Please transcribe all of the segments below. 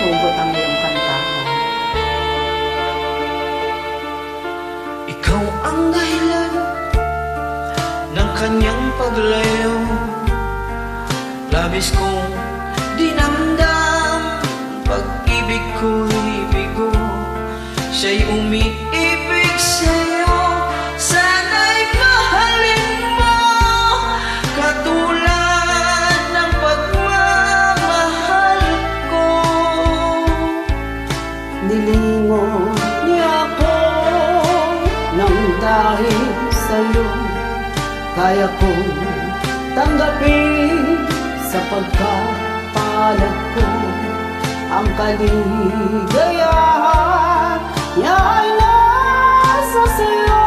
hugot ang iyong kantahan. Ikaw ang dahilan ng kanyang paglayo. Labis kong dinamdam, pag-ibig ko'y bigo. Siya'y umiibig sa'yo, sana'y mahalin mo, katulad ng pagmamahal ko. Nilingon niya ako nang dahil sa'yo, kaya kong tanggapin sa pagkapalad ko. Ang kaligayahan niya ay nasa sa'yo,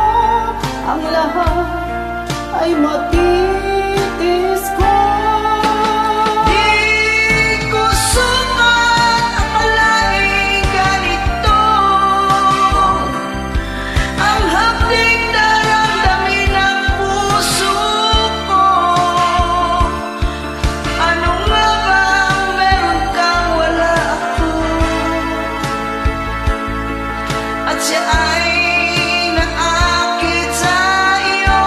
ang lahat ay matitis ko. Di ko sukat akalaing ganito ang hapding daramdamin ng puso ko. Ano nga bang meron kang wala ako, at siya ay naakit sa iyo.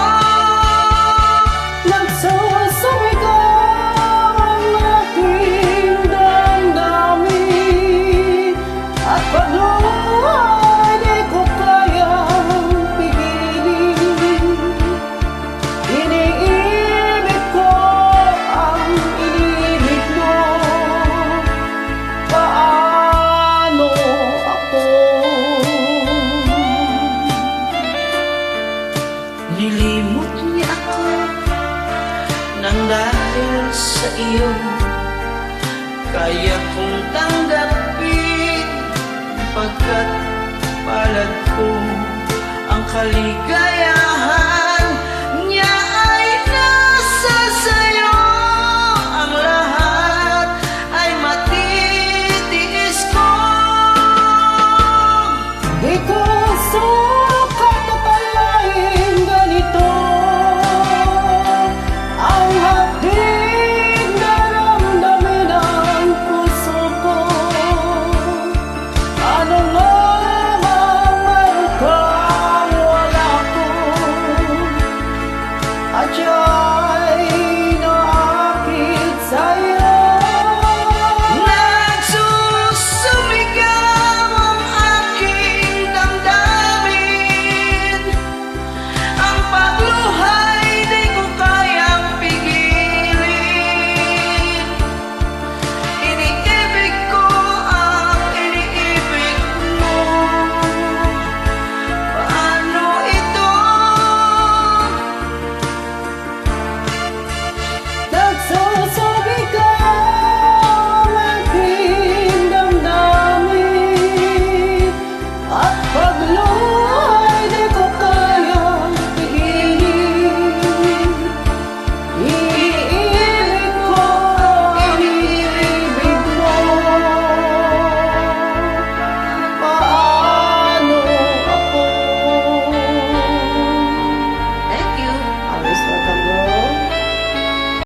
Nagsusumigaw ang aking damdamin, at pagluha di ko kayang pigilin. Iniibig ko ang inibig mo, paano ako? Nilimot niya ako nang dahil sa iyo, kaya kong tanggapin pagkat palad ko ang kaligayahan.